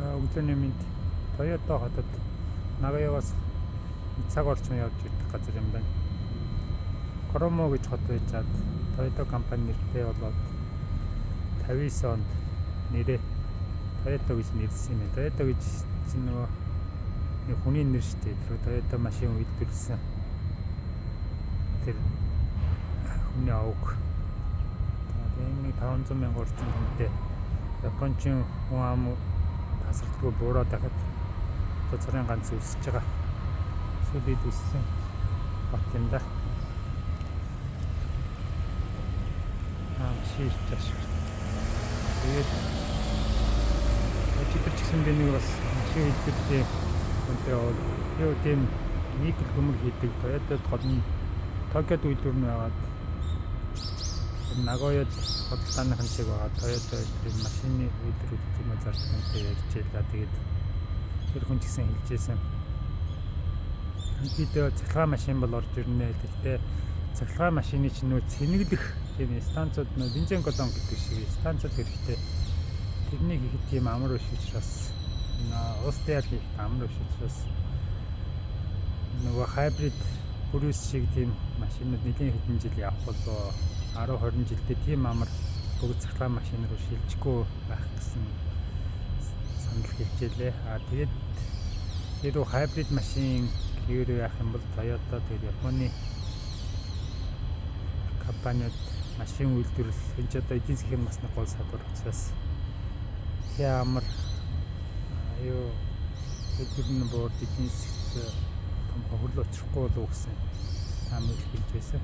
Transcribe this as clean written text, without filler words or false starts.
Өглөөний мэнд Toyota хотод Nagaяваас цаг орчим явж ирэх газар юм байна. Коромо гэж хот байжгаад Toyota компани нэртэй болоод 59 онд нэрээ Toyota гэж нэрлсэн юм. Toyota гэж чинь нөгөө хүний нэр шүү дээ. Тэр Toyota машин үйлдвэрлэсэн тэр хүний авог. Тэгээд 500 мянган орчим хүнтэй Япончин хүн ам тасралтгүй буураад дахад цорын ганц үсэж байгаа. Сүлээд үссэн бат юм да. Шийдэж байгаа. Тэгээд өчигдөр ч гэсэн би нэг бас машин хэлбэртэй хүнтэй юу тийм нийт хөмөр хийдэг Toyota-д гол нь Токиод үйлдвэрнэ байгаад Нагояд бодлооных нь шиг байгаа Toyota тэр машины үйлдвэрлэлт юм зардаг хүнтэй ярьж байлаа. Тэгээд тэр хүн ч гэсэн хэлжсэн. Бидээ цахилгаан машин бол орж ирнэ. Гэхдээ цахилгаан машины чинь нөө цэнэглэх тийм станцууд нөө бензин колон гэдэг шиг станцууд хэрэгтэй. Тэрнийг хийх тийм амар биш учраас устдаар хийх амар биш учраас нөгөө хайбрид Prius шиг тийм машинууд нэлийн хэдэн жил явах болоо 10-20 жилдээ тийм амар бүгд цахилгаан машин руу шилжихгүй байх гэсэн санал хэлжээ. Тэгээд тэр хайбрид машин хэвээр яах юм бол Toyota тэгээд Японы компаниуд машин үйлдвэрлэл энэ ч одоо эдийн засгийн бас нэг гол салбар учраас ямар аюу үйлдвэрний бод эдийн засгт том хөрөл очихгүй болов гэсэн таамаг хэлж байсан.